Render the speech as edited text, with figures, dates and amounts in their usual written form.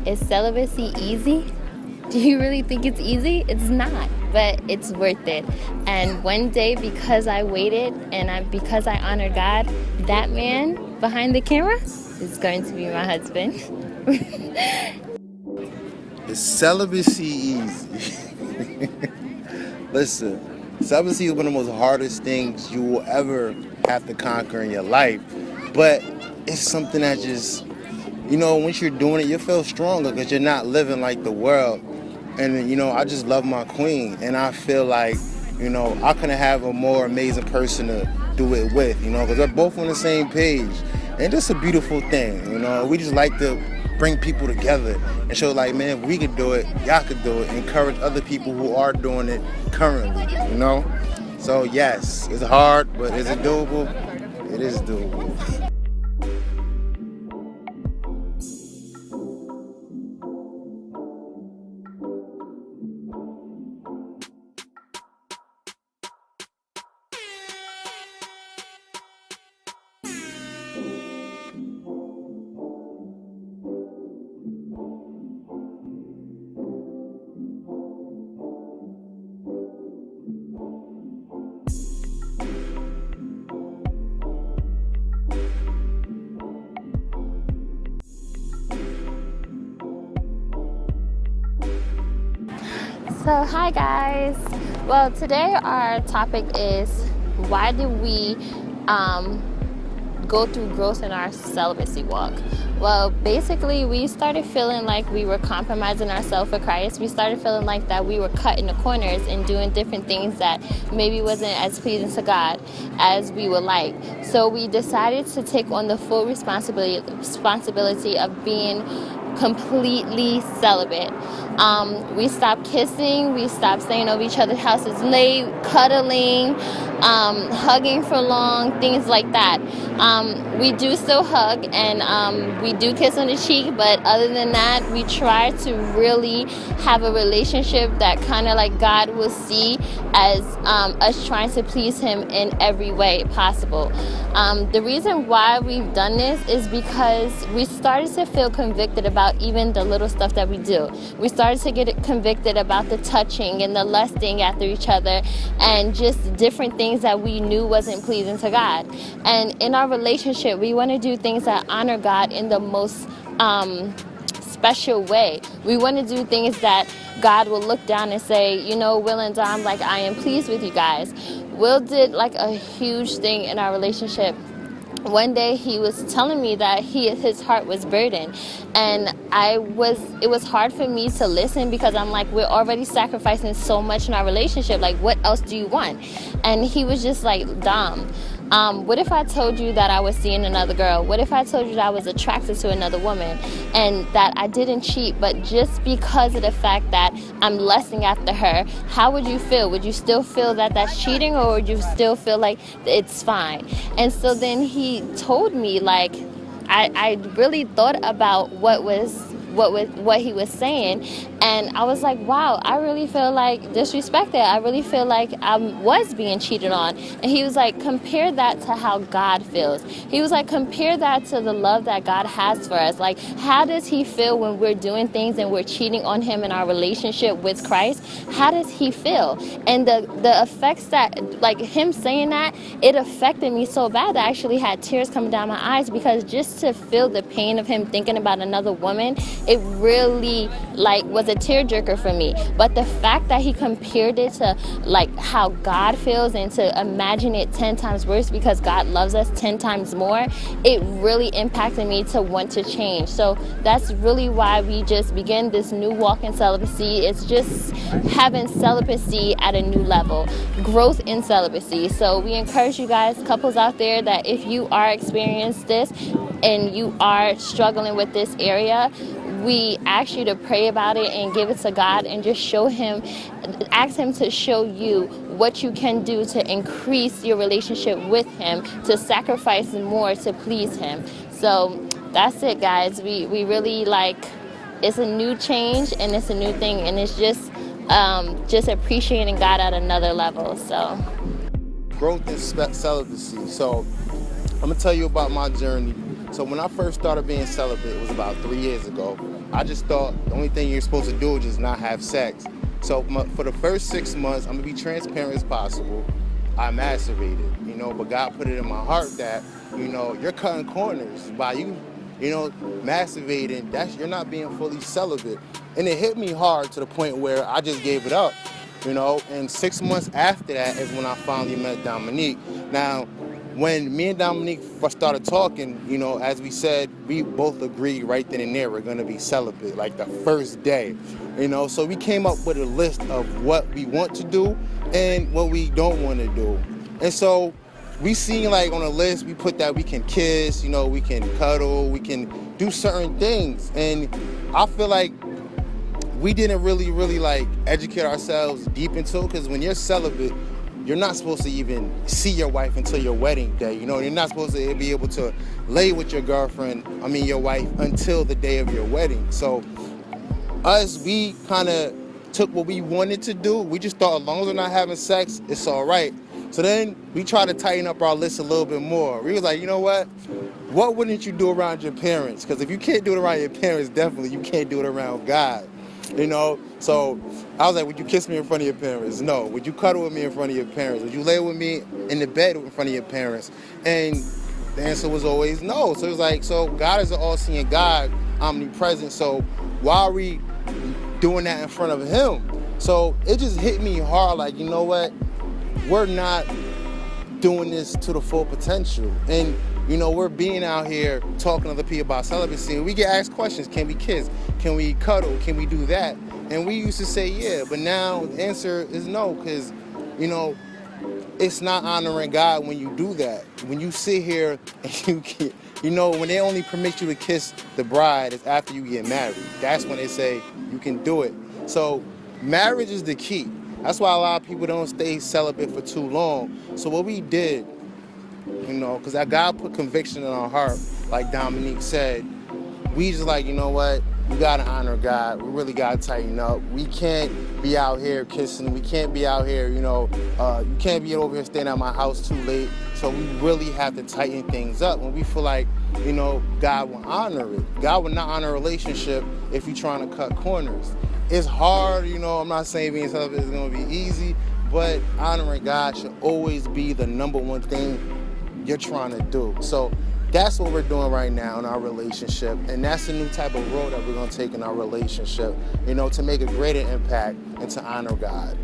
Is celibacy easy? Do you really think it's easy? It's not, but it's worth it. And one day, because I waited and because I honored God, that man behind the camera is going to be my husband. Is celibacy easy? Listen, celibacy is one of the most hardest things you will ever have to conquer in your life. But it's something that just, once you're doing it, you feel stronger because you're not living like the world. And, I just love my queen. And I feel like, I couldn't have a more amazing person to do it with, because we're both on the same page. And it's a beautiful thing, We just like to bring people together and show like, man, if we could do it, y'all could do it. Encourage other people who are doing it currently, So, yes, it's hard, but is it doable? It is doable. So hi guys. Well, today our topic is why do we go through growth in our celibacy walk? Well, basically we started feeling like we were compromising ourselves for Christ. We started feeling like that we were cutting the corners and doing different things that maybe wasn't as pleasing to God as we would like. So we decided to take on the full responsibility of being completely celibate. We stopped kissing, we stopped staying over each other's houses late, cuddling, hugging for long, things like that. We do still hug and we do kiss on the cheek, but other than that, we try to really have a relationship that kind of like God will see as us trying to please Him in every way possible. The reason why we've done this is because we started to feel convicted about even the little stuff that we do. We started to get convicted about the touching and the lusting after each other and just different things that we knew wasn't pleasing to God. And in our relationship, we want to do things that honor God in the most special way. We want to do things that God will look down and say, Will and Dom, like, I am pleased with you guys. Will did like a huge thing in our relationship. One day he was telling me that his heart was burdened, and it was hard for me to listen because I'm like, we're already sacrificing so much in our relationship, like what else do you want? And he was just like, Dom, what if I told you that I was seeing another girl? What if I told you that I was attracted to another woman and that I didn't cheat, but just because of the fact that I'm lusting after her, how would you feel? Would you still feel that that's cheating, or would you still feel like it's fine? And so then he told me, like, I really thought about what he was saying, and I was like, wow, I really feel like disrespected. I really feel like I was being cheated on. And he was like, compare that to how God feels. He was like, compare that to the love that God has for us. Like, how does He feel when we're doing things and we're cheating on Him in our relationship with Christ? How does He feel? And the effects that, like, him saying that, it affected me so bad that I actually had tears coming down my eyes, because just to feel the pain of him thinking about another woman, it really like was a tearjerker for me. But the fact that he compared it to like how God feels and to imagine it 10 times worse because God loves us 10 times more, it really impacted me to want to change. So that's really why we just begin this new walk in celibacy. It's just having celibacy at a new level, growth in celibacy. So we encourage you guys, couples out there, that if you are experiencing this and you are struggling with this area, we ask you to pray about it and give it to God and just show Him, ask Him to show you what you can do to increase your relationship with Him, to sacrifice more to please Him. So that's it, guys. We really it's a new change and it's a new thing, and it's just appreciating God at another level. So growth in celibacy. So I'm gonna tell you about my journey. So when I first started being celibate, it was about 3 years ago. I just thought the only thing you're supposed to do is just not have sex. So for the first 6 months, I'm gonna be transparent as possible. I masturbated, but God put it in my heart that, you're cutting corners by you masturbating. You're not being fully celibate. And it hit me hard to the point where I just gave it up, and 6 months after that is when I finally met Dominique. Now, when me and Dominique first started talking, as we said, we both agreed right then and there we're gonna be celibate, like the first day, so we came up with a list of what we want to do and what we don't want to do. And so we seen, like, on a list, we put that we can kiss, we can cuddle, we can do certain things. And I feel like we didn't really like educate ourselves deep into it, because when you're celibate, you're not supposed to even see your wife until your wedding day. You're not supposed to be able to lay with your your wife, until the day of your wedding. So we kind of took what we wanted to do. We just thought as long as we're not having sex, it's all right. So then we tried to tighten up our list a little bit more. We was like, you know what wouldn't you do around your parents? Because if you can't do it around your parents, definitely you can't do it around God. So I was like, would you kiss me in front of your parents? No. Would you cuddle with me in front of your parents? Would you lay with me in the bed in front of your parents? And the answer was always no. So it was like, so God is an all-seeing God, omnipresent. So why are we doing that in front of him? So it just hit me hard, like, you know what? We're not doing this to the full potential. And, we're being out here talking to other people about celibacy, and we get asked questions. Can we kiss? Can we cuddle? Can we do that? And we used to say yeah, but now the answer is no, because, it's not honoring God when you do that. When you sit here and you get, when they only permit you to kiss the bride is after you get married. That's when they say you can do it. So marriage is the key. That's why a lot of people don't stay celibate for too long. So what we did, because God put conviction in our heart, like Dominique said, we just like, you know what? We gotta honor God. We really gotta tighten up. We can't be out here kissing. We can't be out here, you can't be over here staying at my house too late. So we really have to tighten things up when we feel like, God will honor it. God will not honor a relationship if you're trying to cut corners. It's hard, I'm not saying being celibate is gonna be easy, but honoring God should always be the number one thing you're trying to do. So that's what we're doing right now in our relationship, and that's the new type of road that we're going to take in our relationship, to make a greater impact and to honor God.